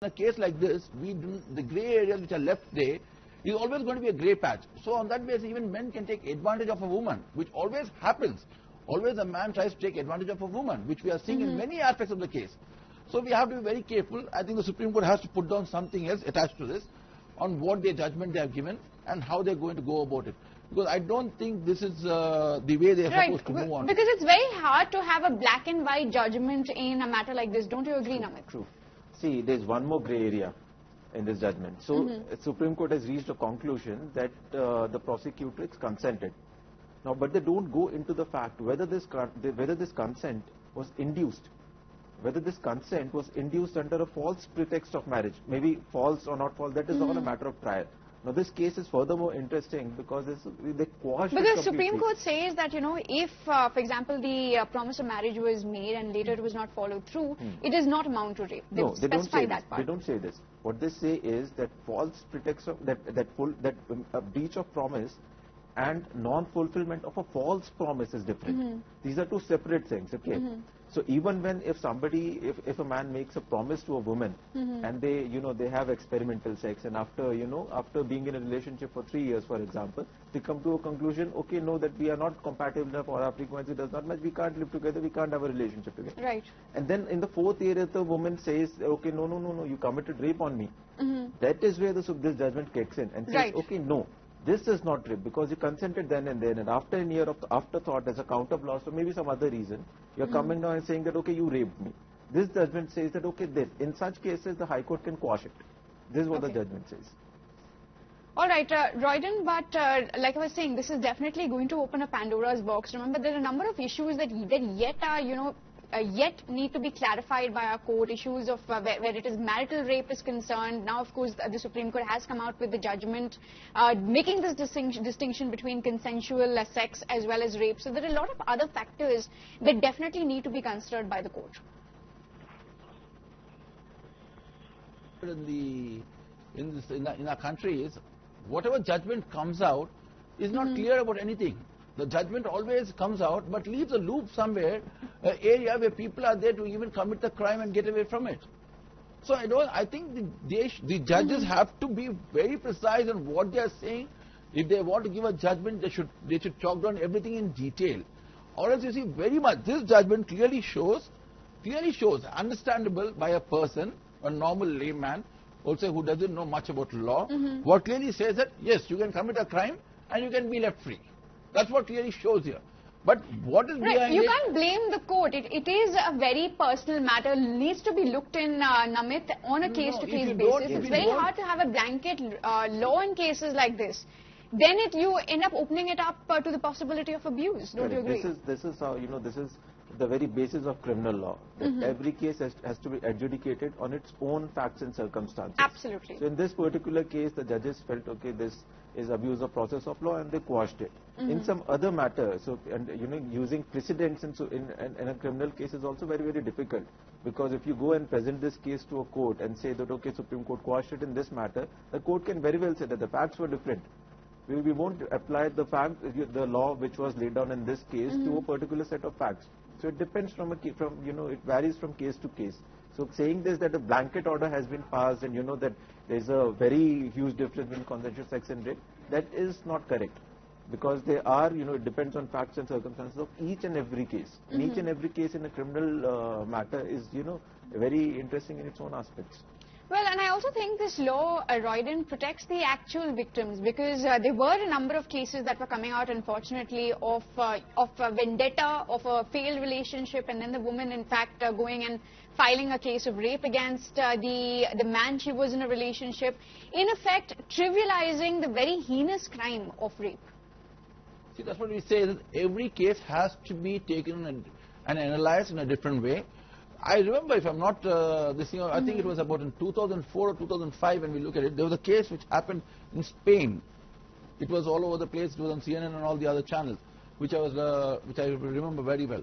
In a case like this, the grey areas which are left there is always going to be a grey patch. So on that basis, even men can take advantage of a woman, which always happens. Always a man tries to take advantage of a woman, which we are seeing in many aspects of the case. So we have to be very careful. I think the Supreme Court has to put down something else attached to this on what their judgment they have given and how they are going to go about it. Because I don't think this is the way they are supposed to move on. Because it's very hard to have a black and white judgment in a matter like this. Don't you agree, Namit? True. See, there's one more grey area in this judgment. So, the Supreme Court has reached a conclusion that the prosecutrix consented. Now, but they don't go into the fact whether this consent was induced. Whether this consent was induced under a false pretext of marriage. Maybe false or not false, that is all a matter of trial. Now, this case is furthermore interesting because they quashed it completely. Because Supreme Court says that, you know, if, for example, the promise of marriage was made and later it was not followed through, it does not amount to rape. They don't say that part. They don't say this. What they say is that false pretext of a breach of promise and non-fulfillment of a false promise is different. These are two separate things. Okay. So even when if a man makes a promise to a woman and they have experimental sex, and after being in a relationship for 3 years, for example, they come to a conclusion, okay, no, that we are not compatible enough or our frequency does not match, we can't live together, we can't have a relationship together. Right. And then in the 4th year, the woman says, okay, no, you committed rape on me. That is where this judgment kicks in and says, okay, no. This is not rape because you consented then and there, and after a year of afterthought as a counter clause or maybe some other reason, you're coming down and saying that, okay, you raped me. This judgment says that, okay, in such cases, the High Court can quash it. This is what the judgment says. All right, Royden, but like I was saying, this is definitely going to open a Pandora's box. Remember, there are a number of issues that yet are, yet need to be clarified by our court, issues of where it is marital rape is concerned. Now, of course, the Supreme Court has come out with the judgment making this distinction between consensual sex as well as rape. So there are a lot of other factors that definitely need to be considered by the court. In our country is whatever judgment comes out is not clear about anything. The judgment always comes out but leaves a loop somewhere, an area where people are there to even commit the crime and get away from it. So I think the judges have to be very precise on what they are saying. If they want to give a judgment, they should chalk down everything in detail. Or else you see very much, this judgment clearly shows, understandable by a person, a normal layman, also who doesn't know much about law, what clearly says that, yes, you can commit a crime and you can be left free. That's what clearly shows here. But what is behind You can't blame the court. It is a very personal matter. Needs to be looked in, Namit, on a case-to-case basis. It's very hard to have a blanket law in cases like this. Then you end up opening it up to the possibility of abuse. Don't you agree? This is how, this is the very basis of criminal law. That every case has to be adjudicated on its own facts and circumstances. Absolutely. So in this particular case, the judges felt, okay, this is abuse of process of law, and they quashed it. In some other matter, using precedents in a criminal case is also very, very difficult, because if you go and present this case to a court and say that, okay, Supreme Court quashed it in this matter, the court can very well say that the facts were different. We won't apply the law which was laid down in this case to a particular set of facts. So it depends it varies from case to case. So saying this, that a blanket order has been passed and that there is a very huge difference between consensual sex and rape, that is not correct. Because they are, it depends on facts and circumstances of each and every case. And each and every case in a criminal matter is, very interesting in its own aspects. Well, and I also think this law, Royden, protects the actual victims, because there were a number of cases that were coming out, unfortunately, of a vendetta, of a failed relationship, and then the woman, in fact, going and filing a case of rape against the man she was in a relationship, in effect trivializing the very heinous crime of rape. See, that's what we say, that every case has to be taken and analyzed in a different way. I remember, if I'm not I think it was about in 2004 or 2005 when we look at it, there was a case which happened in Spain. It was all over the place. It was on CNN and all the other channels, which I remember very well.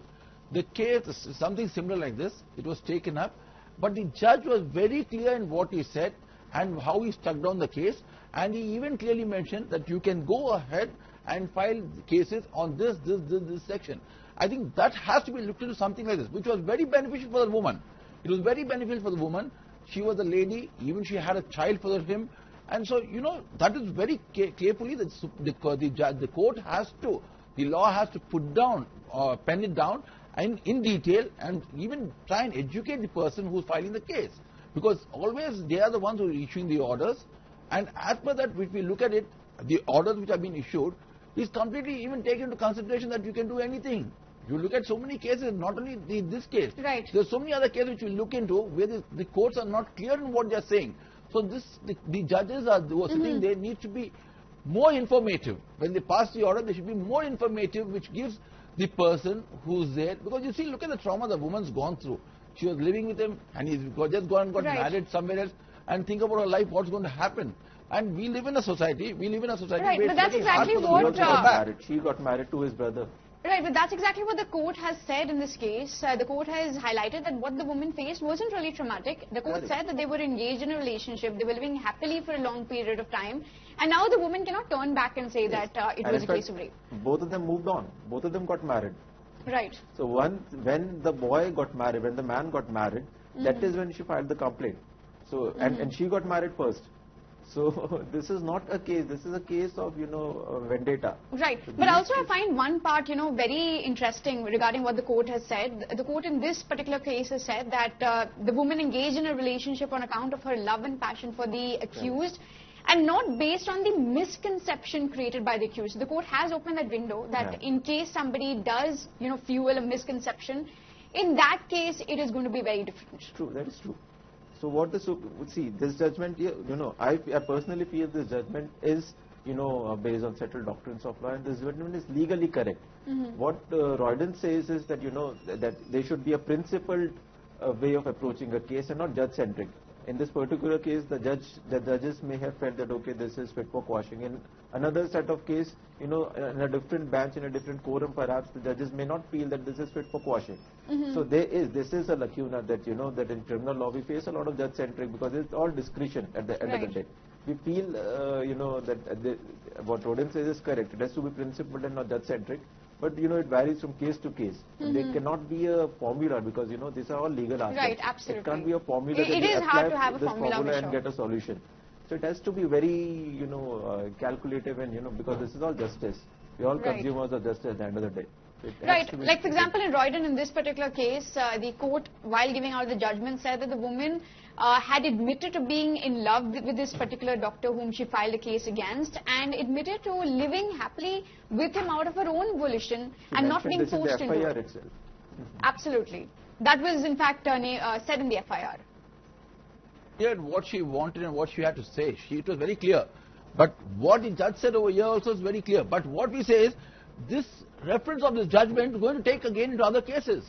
The case, something similar like this, it was taken up, but the judge was very clear in what he said and how he struck down the case, and he even clearly mentioned that you can go ahead and file cases on this section. I think that has to be looked into something like this, which was very beneficial for the woman. It was very beneficial for the woman she was a lady, even she had a child for him. And so, you know, that is very carefully the court has to, the law has to put down, pen it down and in detail, and even try and educate the person who is filing the case. Because always they are the ones who are issuing the orders, and as per that, if we look at it, the orders which have been issued is completely even taken into consideration that you can do anything. You look at so many cases, not only this case. Right. There are so many other cases which we look into where the courts are not clear in what they are saying. So the judges who are sitting there need to be more informative. When they pass the order, they should be more informative, which gives the person who's there. Because you see, look at the trauma the woman's gone through. She was living with him and he's just gone and got married somewhere else. And think about her life, what's going to happen. And we live in a society, right, where but that's exactly what... She got married to his brother. Right, but that's exactly what the court has said in this case. The court has highlighted that what the woman faced wasn't really traumatic. The court said that they were engaged in a relationship, they were living happily for a long period of time, and now the woman cannot turn back and say that it was a case of rape. Both of them moved on. Both of them got married. Right. So when the boy got married, when the man got married, that is when she filed the complaint. So and she got married first. So this is not a case, this is a case of, you know, vendetta. Right. But also I find one part, you know, very interesting regarding what the court has said. The court in this particular case has said that the woman engaged in a relationship on account of her love and passion for the accused, and not based on the misconception created by the accused. The court has opened that window that in case somebody does, you know, fuel a misconception, in that case it is going to be very different. True, that is true. So what this judgment, you know, I personally feel this judgment is, you know, based on settled doctrines of law, and this judgment is legally correct. What Royden says is that, you know, that there should be a principled way of approaching a case and not judge-centric. In this particular case, the judges may have felt that, okay, this is fit for quashing. In another set of case, you know, in a different bench, in a different quorum, perhaps the judges may not feel that this is fit for quashing. So this is a lacuna that, you know, that in criminal law we face a lot of judge-centric, because it's all discretion at the end of the day. We feel, you know, that what Roden says is correct. It has to be principled and not judge-centric. But, you know, it varies from case to case. There cannot be a formula, because, you know, these are all legal aspects. Right, absolutely. It can't be a formula. It is hard to have a formula and get a solution. So it has to be very, you know, calculative, and, you know, because this is all justice. We all consumers of justice at the end of the day. Right. Like, for example, in Royden, in this particular case, the court, while giving out the judgment, said that the woman had admitted to being in love with this particular doctor whom she filed a case against, and admitted to living happily with him out of her own volition and not being forced into it. Itself. Absolutely. That was, in fact, said in the FIR. Here, what she wanted and what she had to say, it was very clear. But what the judge said over here also is very clear. But what we say is, this reference of this judgment is going to take again into other cases.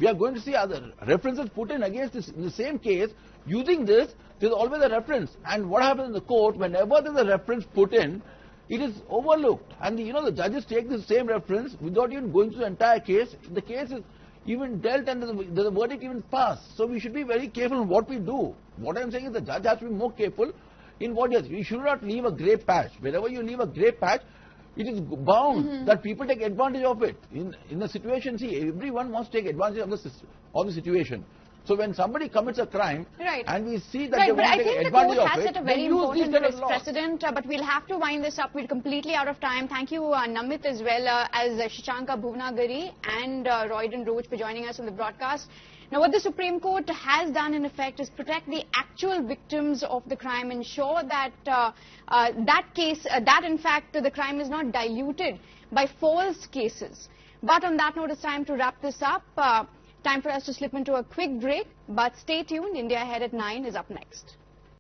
We are going to see other references put in against this in the same case. Using this, there is always a reference. And what happens in the court, whenever there is a reference put in, it is overlooked. And you know, the judges take the same reference without even going through the entire case. The case is even dealt and the verdict even passed. So we should be very careful in what we do. What I am saying is the judge has to be more careful in what he does. You should not leave a grey patch. Wherever you leave a grey patch, it is bound that people take advantage of it. In the situation, see, everyone wants to take advantage of the situation. So when somebody commits a crime, and we see that they want to take advantage of it, but I think the court has set a very important precedent, but we'll have to wind this up. We're completely out of time. Thank you, Namit, as well as Shashanka Bhuvnagari and Royden Roach for joining us on the broadcast. Now, what the Supreme Court has done, in effect, is protect the actual victims of the crime, ensure that in fact, the crime is not diluted by false cases. But on that note, it's time to wrap this up. Time for us to slip into a quick break, but stay tuned. India Ahead at 9 is up next.